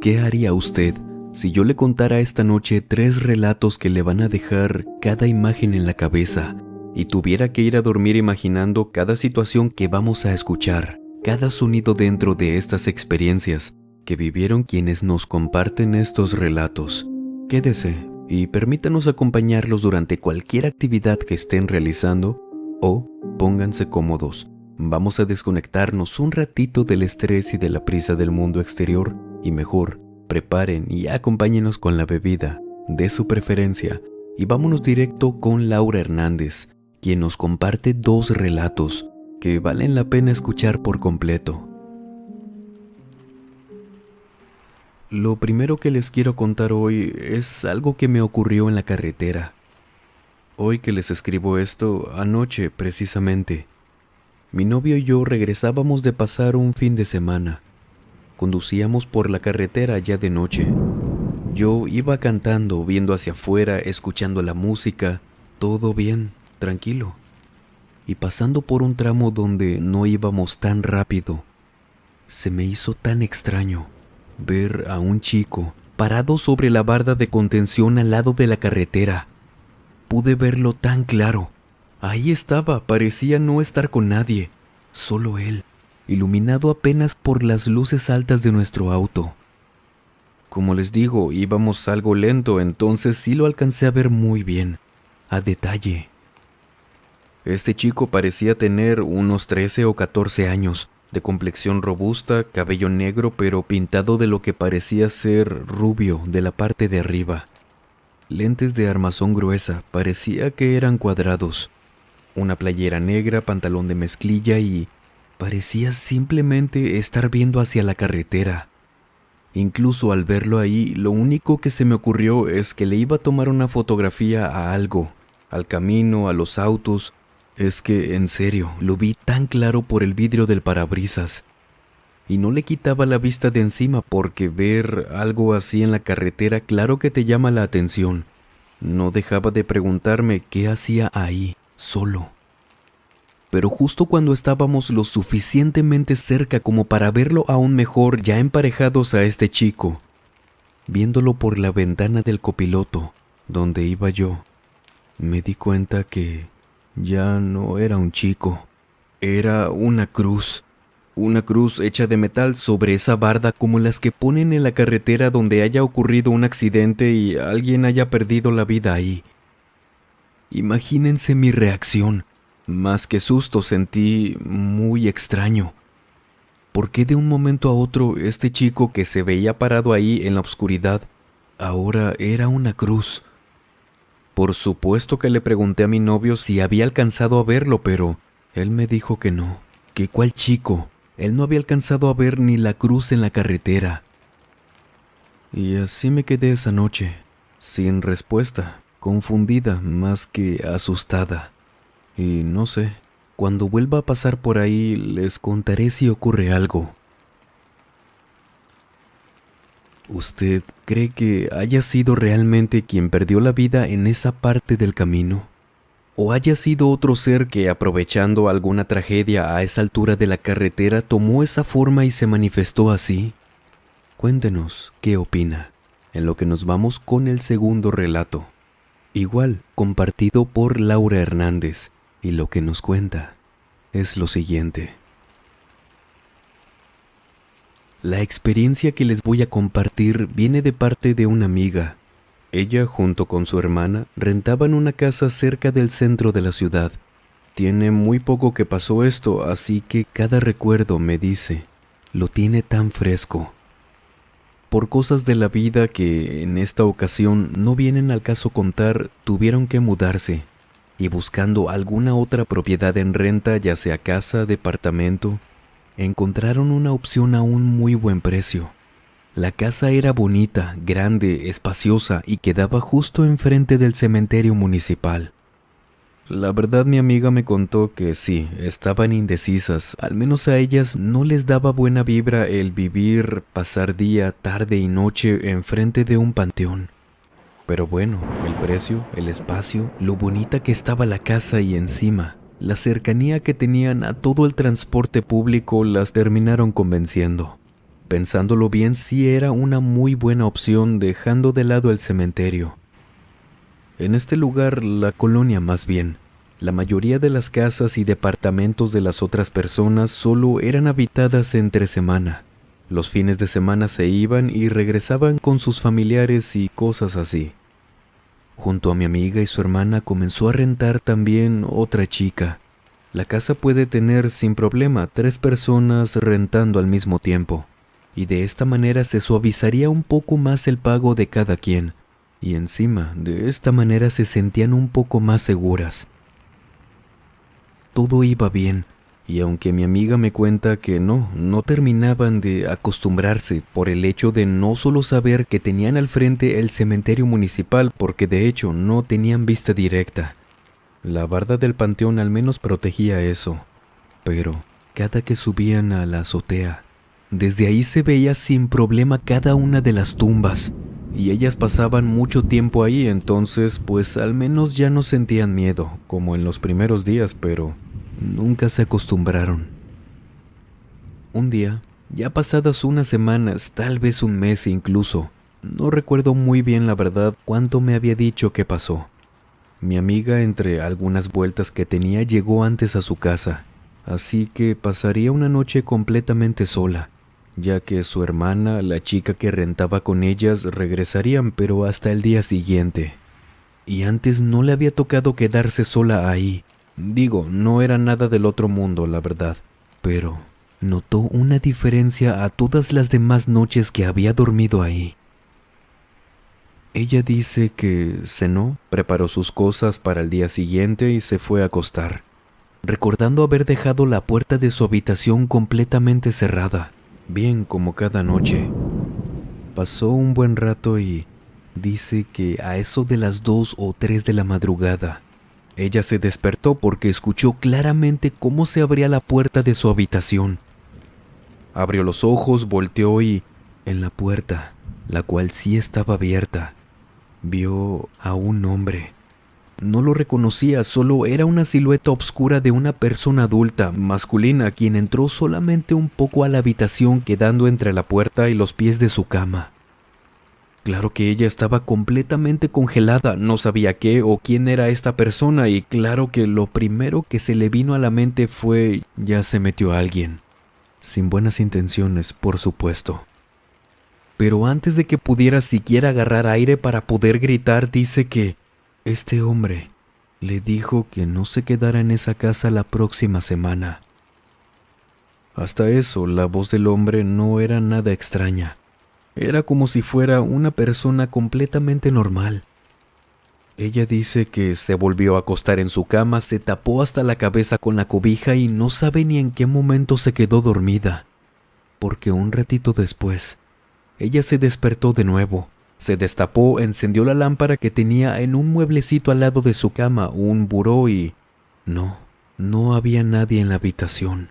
¿Qué haría usted si yo le contara esta noche 3 relatos que le van a dejar cada imagen en la cabeza y tuviera que ir a dormir imaginando cada situación que vamos a escuchar, cada sonido dentro de estas experiencias que vivieron quienes nos comparten estos relatos? Quédese y permítanos acompañarlos durante cualquier actividad que estén realizando o pónganse cómodos. Vamos a desconectarnos un ratito del estrés y de la prisa del mundo exterior y mejor, preparen y acompáñenos con la bebida de su preferencia y vámonos directo con Laura Hernández, quien nos comparte 2 relatos que valen la pena escuchar por completo. Lo primero que les quiero contar hoy es algo que me ocurrió en la carretera. Hoy que les escribo esto, anoche precisamente, mi novio y yo regresábamos de pasar un fin de semana. Conducíamos por la carretera ya de noche. Yo iba cantando, viendo hacia afuera, escuchando la música, todo bien, tranquilo. Y pasando por un tramo donde no íbamos tan rápido, se me hizo tan extraño ver a un chico parado sobre la barda de contención al lado de la carretera. Pude verlo tan claro. Ahí estaba, parecía no estar con nadie, solo él, iluminado apenas por las luces altas de nuestro auto. Como les digo, íbamos algo lento, entonces sí lo alcancé a ver muy bien, a detalle. Este chico parecía tener unos 13 o 14 años, de complexión robusta, cabello negro pero pintado de lo que parecía ser rubio de la parte de arriba. Lentes de armazón gruesa, parecía que eran cuadrados. Una playera negra, pantalón de mezclilla y parecía simplemente estar viendo hacia la carretera. Incluso al verlo ahí, lo único que se me ocurrió es que le iba a tomar una fotografía a algo, al camino, a los autos. Es que, en serio, lo vi tan claro por el vidrio del parabrisas. Y no le quitaba la vista de encima porque ver algo así en la carretera claro que te llama la atención. No dejaba de preguntarme qué hacía ahí, solo. Pero justo cuando estábamos lo suficientemente cerca como para verlo aún mejor ya emparejados a este chico, viéndolo por la ventana del copiloto, donde iba yo, me di cuenta que ya no era un chico, era una cruz hecha de metal sobre esa barda como las que ponen en la carretera donde haya ocurrido un accidente y alguien haya perdido la vida ahí. Imagínense mi reacción. Más que susto, sentí muy extraño. ¿Por qué de un momento a otro este chico que se veía parado ahí en la oscuridad ahora era una cruz? Por supuesto que le pregunté a mi novio si había alcanzado a verlo, pero él me dijo que no, que cuál chico, él no había alcanzado a ver ni la cruz en la carretera. Y así me quedé esa noche, sin respuesta, confundida más que asustada. Y no sé, cuando vuelva a pasar por ahí les contaré si ocurre algo. ¿Usted cree que haya sido realmente quien perdió la vida en esa parte del camino? ¿O haya sido otro ser que, aprovechando alguna tragedia a esa altura de la carretera, tomó esa forma y se manifestó así? Cuéntenos qué opina, en lo que nos vamos con el segundo relato. Igual, compartido por Laura Hernández, y lo que nos cuenta es lo siguiente. La experiencia que les voy a compartir viene de parte de una amiga. Ella, junto con su hermana, rentaban una casa cerca del centro de la ciudad. Tiene muy poco que pasó esto, así que cada recuerdo, me dice, lo tiene tan fresco. Por cosas de la vida que en esta ocasión no vienen al caso contar, tuvieron que mudarse, y buscando alguna otra propiedad en renta, ya sea casa, departamento, encontraron una opción a un muy buen precio. La casa era bonita, grande, espaciosa y quedaba justo enfrente del cementerio municipal. La verdad, mi amiga me contó que sí, estaban indecisas, al menos a ellas no les daba buena vibra el vivir, pasar día, tarde y noche enfrente de un panteón. Pero bueno, el precio, el espacio, lo bonita que estaba la casa y encima, la cercanía que tenían a todo el transporte público las terminaron convenciendo. pensándolo bien sí era una muy buena opción dejando de lado el cementerio. En este lugar, la colonia más bien, la mayoría de las casas y departamentos de las otras personas solo eran habitadas entre semana. Los fines de semana se iban y regresaban con sus familiares y cosas así. Junto a mi amiga y su hermana comenzó a rentar también otra chica. La casa puede tener sin problema 3 personas rentando al mismo tiempo, y de esta manera se suavizaría un poco más el pago de cada quien, y encima de esta manera se sentían un poco más seguras. Todo iba bien, y aunque mi amiga me cuenta que no terminaban de acostumbrarse por el hecho de no solo saber que tenían al frente el cementerio municipal, porque de hecho no tenían vista directa. La barda del panteón al menos protegía eso, pero cada que subían a la azotea, desde ahí se veía sin problema cada una de las tumbas, y ellas pasaban mucho tiempo ahí, entonces pues al menos ya no sentían miedo, como en los primeros días, pero nunca se acostumbraron. Un día, ya pasadas unas semanas, tal vez un mes incluso, no recuerdo muy bien la verdad cuánto me había dicho que pasó. Mi amiga, entre algunas vueltas que tenía, llegó antes a su casa, así que pasaría una noche completamente sola, ya que su hermana, la chica que rentaba con ellas, regresarían pero hasta el día siguiente. Y antes no le había tocado quedarse sola ahí. Digo, no era nada del otro mundo, la verdad, pero notó una diferencia a todas las demás noches que había dormido ahí. Ella dice que cenó, preparó sus cosas para el día siguiente y se fue a acostar, recordando haber dejado la puerta de su habitación completamente cerrada, bien como cada noche. Pasó un buen rato y dice que a eso de las 2 o 3 de la madrugada, ella se despertó porque escuchó claramente cómo se abría la puerta de su habitación. Abrió los ojos, volteó y, en la puerta, la cual sí estaba abierta, vio a un hombre. No lo reconocía, solo era una silueta oscura de una persona adulta, masculina, quien entró solamente un poco a la habitación, quedando entre la puerta y los pies de su cama. Claro que ella estaba completamente congelada, no sabía qué o quién era esta persona, y claro que lo primero que se le vino a la mente fue: ya se metió alguien. Sin buenas intenciones, por supuesto. Pero antes de que pudiera siquiera agarrar aire para poder gritar, dice que este hombre le dijo que no se quedara en esa casa la próxima semana. Hasta eso, la voz del hombre no era nada extraña. Era como si fuera una persona completamente normal. Ella dice que se volvió a acostar en su cama, se tapó hasta la cabeza con la cobija y no sabe ni en qué momento se quedó dormida, porque un ratito después, ella se despertó de nuevo, se destapó, encendió la lámpara que tenía en un mueblecito al lado de su cama, un buró, y no había nadie en la habitación.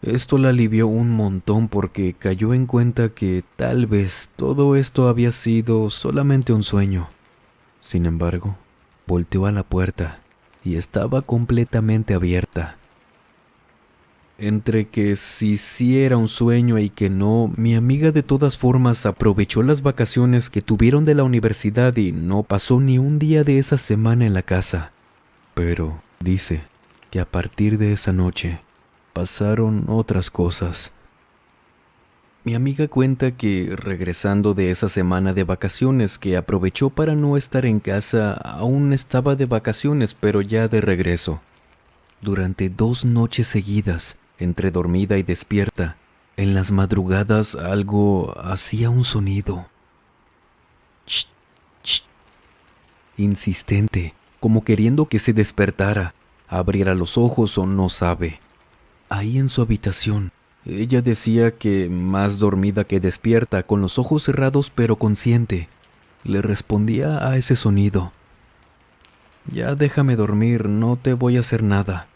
Esto la alivió un montón porque cayó en cuenta que tal vez todo esto había sido solamente un sueño. Sin embargo, volteó a la puerta y estaba completamente abierta. Entre que sí era un sueño y que no, mi amiga de todas formas aprovechó las vacaciones que tuvieron de la universidad y no pasó ni un día de esa semana en la casa. Pero dice que a partir de esa noche pasaron otras cosas. Mi amiga cuenta que regresando de esa semana de vacaciones que aprovechó para no estar en casa, aún estaba de vacaciones pero ya de regreso. Durante 2 noches seguidas, entre dormida y despierta, en las madrugadas algo hacía un sonido. Ch, ch, insistente, como queriendo que se despertara, abriera los ojos o no sabe. Ahí en su habitación, ella decía que, más dormida que despierta, con los ojos cerrados pero consciente, le respondía a ese sonido: ya déjame dormir, no te voy a hacer nada.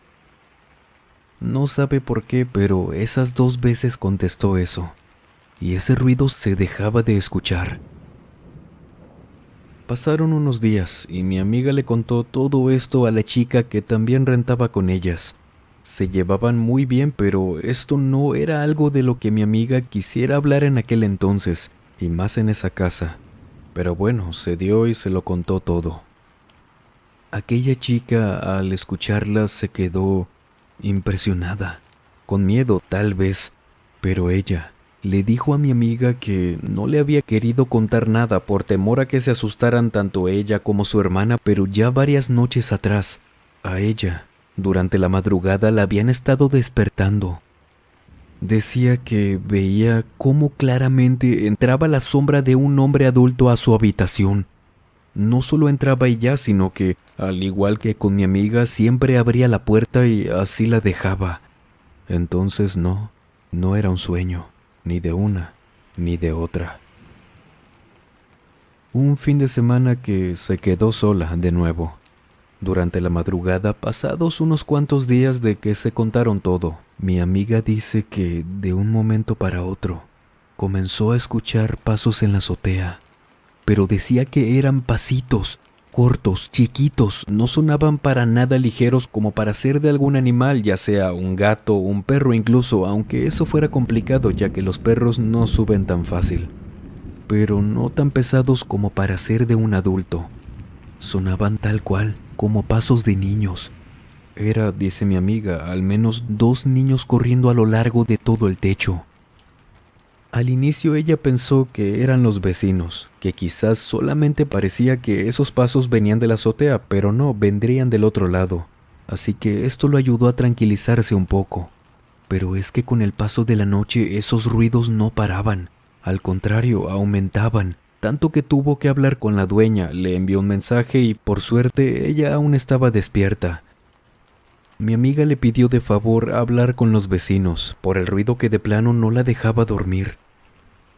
No sabe por qué, pero esas 2 veces contestó eso, y ese ruido se dejaba de escuchar. Pasaron unos días y mi amiga le contó todo esto a la chica que también rentaba con ellas. Se llevaban muy bien, pero esto no era algo de lo que mi amiga quisiera hablar en aquel entonces, y más en esa casa. Pero bueno, se dio y se lo contó todo. Aquella chica, al escucharla, se quedó impresionada, con miedo tal vez, pero ella le dijo a mi amiga que no le había querido contar nada por temor a que se asustaran tanto ella como su hermana, pero ya varias noches atrás, a ella, durante la madrugada, la habían estado despertando. Decía que veía cómo claramente entraba la sombra de un hombre adulto a su habitación. No solo entraba y ya, sino que, al igual que con mi amiga, siempre abría la puerta y así la dejaba. Entonces no era un sueño, ni de una, ni de otra. Un fin de semana que se quedó sola de nuevo. Durante la madrugada, pasados unos cuantos días de que se contaron todo, mi amiga dice que de un momento para otro comenzó a escuchar pasos en la azotea, pero decía que eran pasitos, cortos, chiquitos, no sonaban para nada ligeros como para ser de algún animal, ya sea un gato, un perro incluso, aunque eso fuera complicado ya que los perros no suben tan fácil, pero no tan pesados como para ser de un adulto. Sonaban tal cual, como pasos de niños. Era, dice mi amiga, al menos 2 niños corriendo a lo largo de todo el techo. Al inicio ella pensó que eran los vecinos, que quizás solamente parecía que esos pasos venían de la azotea, pero no, vendrían del otro lado. Así que esto lo ayudó a tranquilizarse un poco. Pero es que con el paso de la noche esos ruidos no paraban. Al contrario, aumentaban, tanto que tuvo que hablar con la dueña, le envió un mensaje y por suerte ella aún estaba despierta. Mi amiga le pidió de favor hablar con los vecinos, por el ruido que de plano no la dejaba dormir.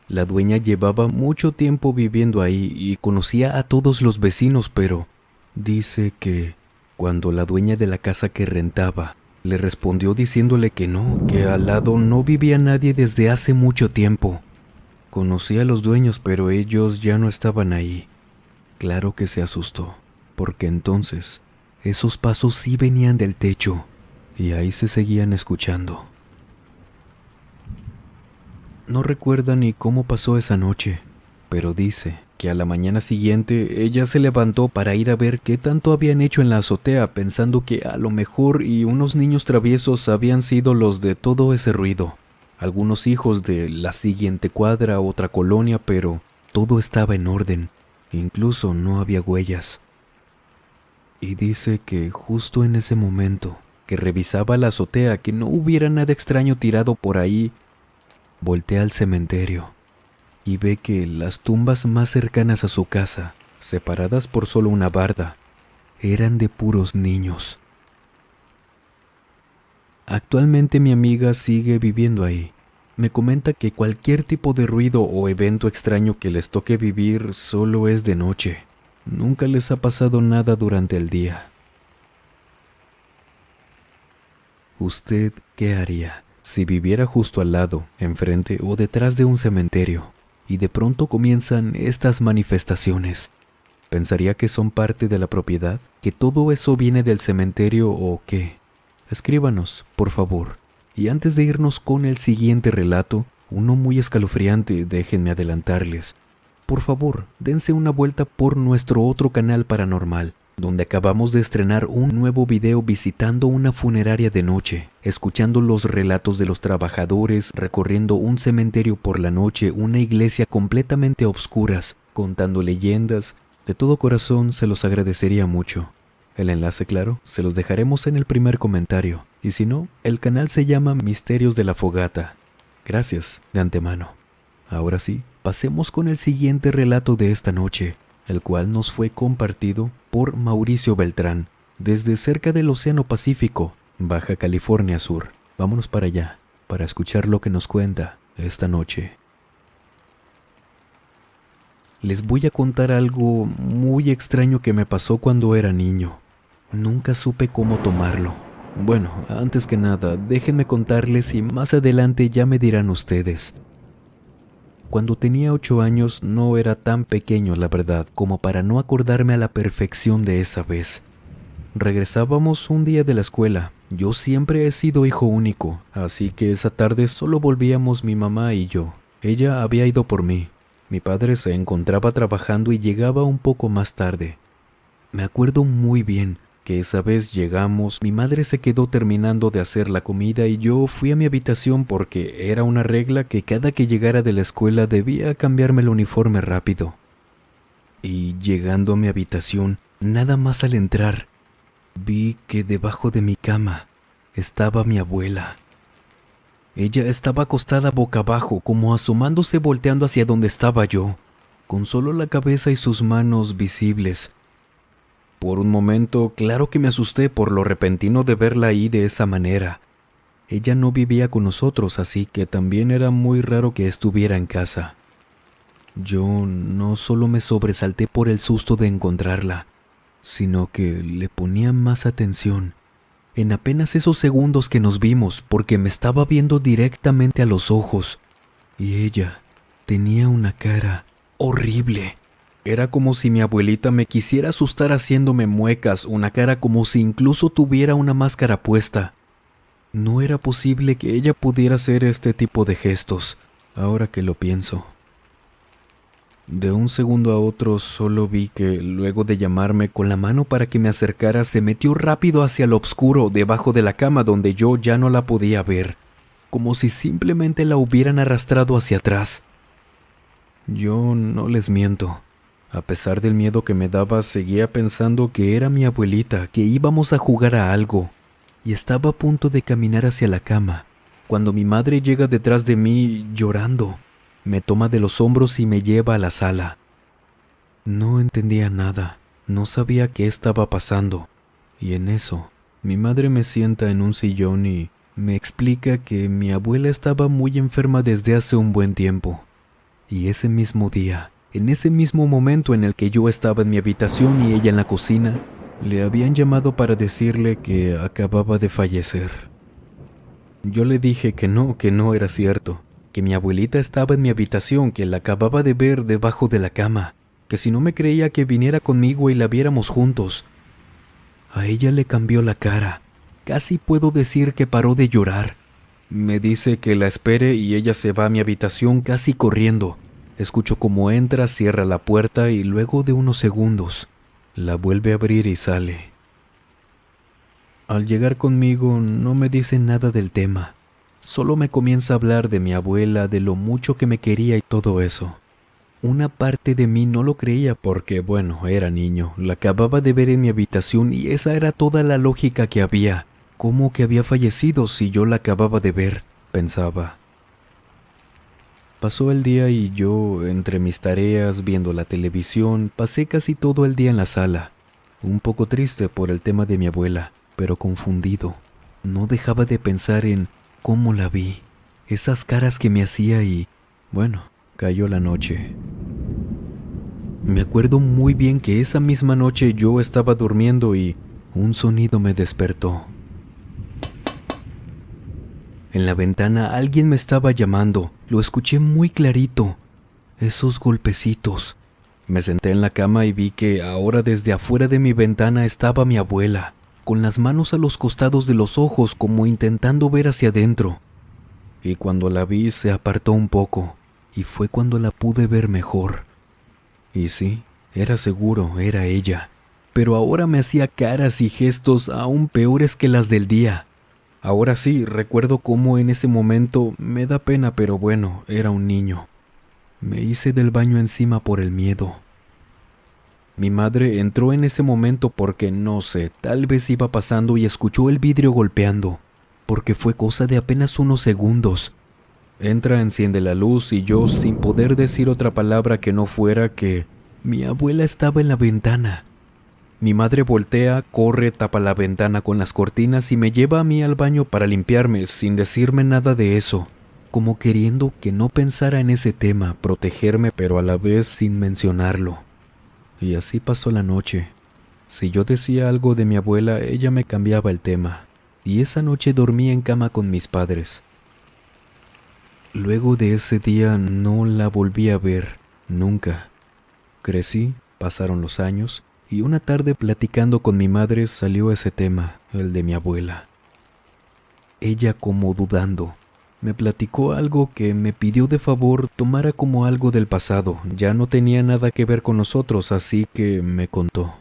La dueña llevaba mucho tiempo viviendo ahí y conocía a todos los vecinos, pero dice que cuando la dueña de la casa que rentaba le respondió diciéndole que no, que al lado no vivía nadie desde hace mucho tiempo. Conocía a los dueños, pero ellos ya no estaban ahí. Claro que se asustó, porque entonces esos pasos sí venían del techo y ahí se seguían escuchando. No recuerda ni cómo pasó esa noche, pero dice que a la mañana siguiente ella se levantó para ir a ver qué tanto habían hecho en la azotea, pensando que a lo mejor y unos niños traviesos habían sido los de todo ese ruido, algunos hijos de la siguiente cuadra, otra colonia, pero todo estaba en orden, incluso no había huellas. Y dice que justo en ese momento que revisaba la azotea, que no hubiera nada extraño tirado por ahí, voltea al cementerio y ve que las tumbas más cercanas a su casa, separadas por solo una barda, eran de puros niños. Actualmente mi amiga sigue viviendo ahí. Me comenta que cualquier tipo de ruido o evento extraño que les toque vivir solo es de noche. Nunca les ha pasado nada durante el día. ¿Usted qué haría si viviera justo al lado, enfrente o detrás de un cementerio y de pronto comienzan estas manifestaciones? ¿Pensaría que son parte de la propiedad? ¿Que todo eso viene del cementerio o qué? Escríbanos, por favor. Y antes de irnos con el siguiente relato, uno muy escalofriante, déjenme adelantarles. Por favor, dense una vuelta por nuestro otro canal paranormal, donde acabamos de estrenar un nuevo video visitando una funeraria de noche, escuchando los relatos de los trabajadores, recorriendo un cementerio por la noche, una iglesia completamente a obscuras, contando leyendas. De todo corazón se los agradecería mucho. El enlace, claro, se los dejaremos en el primer comentario, y si no, el canal se llama Misterios de la Fogata. Gracias de antemano. Ahora sí, pasemos con el siguiente relato de esta noche, el cual nos fue compartido por Mauricio Beltrán, desde cerca del Océano Pacífico, Baja California Sur. Vámonos para allá, para escuchar lo que nos cuenta esta noche. Les voy a contar algo muy extraño que me pasó cuando era niño. Nunca supe cómo tomarlo. Bueno, antes que nada, déjenme contarles y más adelante ya me dirán ustedes. Cuando tenía 8 años no era tan pequeño, la verdad, como para no acordarme a la perfección de esa vez. Regresábamos un día de la escuela Yo siempre he sido hijo único, así que esa tarde solo volvíamos mi mamá y yo. Ella había ido por mí. Mi padre se encontraba trabajando y llegaba un poco más tarde. Me acuerdo muy bien que esa vez llegamos, mi madre se quedó terminando de hacer la comida y yo fui a mi habitación porque era una regla que cada que llegara de la escuela debía cambiarme el uniforme rápido. Y llegando a mi habitación, nada más al entrar, vi que debajo de mi cama estaba mi abuela. Ella estaba acostada boca abajo, como asomándose volteando hacia donde estaba yo, con solo la cabeza y sus manos visibles. Por un momento, claro que me asusté por lo repentino de verla ahí de esa manera. Ella no vivía con nosotros, así que también era muy raro que estuviera en casa. Yo no solo me sobresalté por el susto de encontrarla, sino que le ponía más atención en apenas esos segundos que nos vimos, porque me estaba viendo directamente a los ojos, y ella tenía una cara horrible. Era como si mi abuelita me quisiera asustar haciéndome muecas, una cara como si incluso tuviera una máscara puesta. No era posible que ella pudiera hacer este tipo de gestos, ahora que lo pienso. De un segundo a otro solo vi que, luego de llamarme con la mano para que me acercara, se metió rápido hacia lo oscuro debajo de la cama donde yo ya no la podía ver, como si simplemente la hubieran arrastrado hacia atrás. Yo no les miento. A pesar del miedo que me daba, seguía pensando que era mi abuelita, que íbamos a jugar a algo, y estaba a punto de caminar hacia la cama, cuando mi madre llega detrás de mí llorando. Me toma de los hombros y me lleva a la sala. No entendía nada, no sabía qué estaba pasando, y en eso, mi madre me sienta en un sillón y me explica que mi abuela estaba muy enferma desde hace un buen tiempo. Y ese mismo día, en ese mismo momento en el que yo estaba en mi habitación y ella en la cocina, le habían llamado para decirle que acababa de fallecer. Yo le dije que no era cierto, que mi abuelita estaba en mi habitación, que la acababa de ver debajo de la cama, que si no me creía que viniera conmigo y la viéramos juntos. A ella le cambió la cara, casi puedo decir que paró de llorar. Me dice que la espere y ella se va a mi habitación casi corriendo. Escucho cómo entra, cierra la puerta y luego de unos segundos, la vuelve a abrir y sale. Al llegar conmigo no me dice nada del tema. Solo me comienza a hablar de mi abuela, de lo mucho que me quería y todo eso. Una parte de mí no lo creía porque, bueno, era niño. La acababa de ver en mi habitación y esa era toda la lógica que había. ¿Cómo que había fallecido si yo la acababa de ver?, pensaba. Pasó el día y yo, entre mis tareas, viendo la televisión, pasé casi todo el día en la sala. Un poco triste por el tema de mi abuela, pero confundido. No dejaba de pensar en cómo la vi, esas caras que me hacía y, bueno, cayó la noche. Me acuerdo muy bien que esa misma noche yo estaba durmiendo y un sonido me despertó. En la ventana alguien me estaba llamando, lo escuché muy clarito, esos golpecitos. Me senté en la cama y vi que ahora desde afuera de mi ventana estaba mi abuela, con las manos a los costados de los ojos como intentando ver hacia adentro. Y cuando la vi se apartó un poco, y fue cuando la pude ver mejor. Y sí, era seguro, era ella, pero ahora me hacía caras y gestos aún peores que las del día. Ahora sí, recuerdo cómo en ese momento me da pena, pero bueno, era un niño. Me hice del baño encima por el miedo. Mi madre entró en ese momento porque, no sé, tal vez iba pasando y escuchó el vidrio golpeando, porque fue cosa de apenas unos segundos. Entra, enciende la luz y yo, sin poder decir otra palabra que no fuera que mi abuela estaba en la ventana. Mi madre voltea, corre, tapa la ventana con las cortinas y me lleva a mí al baño para limpiarme, sin decirme nada de eso, como queriendo que no pensara en ese tema, protegerme, pero a la vez sin mencionarlo. Y así pasó la noche. Si yo decía algo de mi abuela, ella me cambiaba el tema, y esa noche dormí en cama con mis padres. Luego de ese día no la volví a ver, nunca. Crecí, pasaron los años, y una tarde platicando con mi madre salió ese tema, el de mi abuela. ella como dudando. Me platicó algo que me pidió de favor tomara como algo del pasado. Ya no tenía nada que ver con nosotros, así que me contó.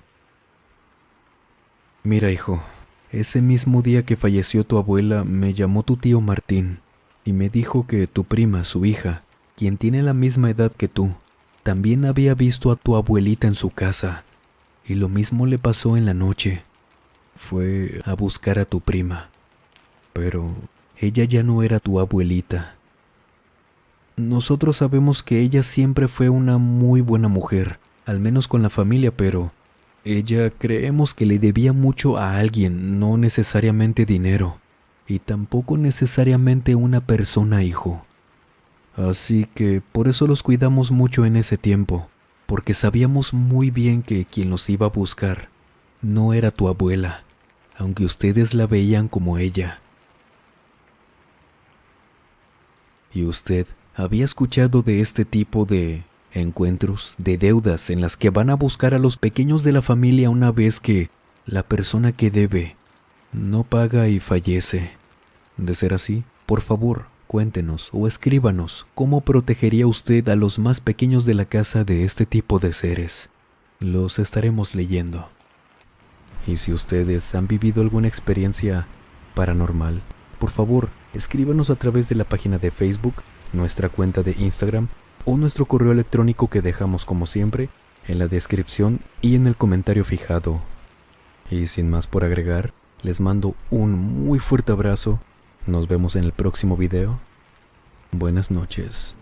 Mira, hijo, ese mismo día que falleció tu abuela, me llamó tu tío Martín y me dijo que tu prima, su hija, quien tiene la misma edad que tú, también había visto a tu abuelita en su casa. Y lo mismo le pasó en la noche. Fue a buscar a tu prima. Pero ella ya no era tu abuelita. Nosotros sabemos que ella siempre fue una muy buena mujer, al menos con la familia, pero ella creemos que le debía mucho a alguien, no necesariamente dinero, y tampoco necesariamente una persona, hijo. Así que por eso los cuidamos mucho en ese tiempo, porque sabíamos muy bien que quien los iba a buscar no era tu abuela, aunque ustedes la veían como ella. ¿Y usted había escuchado de este tipo de encuentros, de deudas en las que van a buscar a los pequeños de la familia una vez que la persona que debe no paga y fallece? De ser así, por favor, cuéntenos o escríbanos cómo protegería usted a los más pequeños de la casa de este tipo de seres. Los estaremos leyendo. Y si ustedes han vivido alguna experiencia paranormal, por favor, escríbanos a través de la página de Facebook, nuestra cuenta de Instagram o nuestro correo electrónico que dejamos como siempre en la descripción y en el comentario fijado. Y sin más por agregar, les mando un muy fuerte abrazo. Nos vemos en el próximo video. Buenas noches.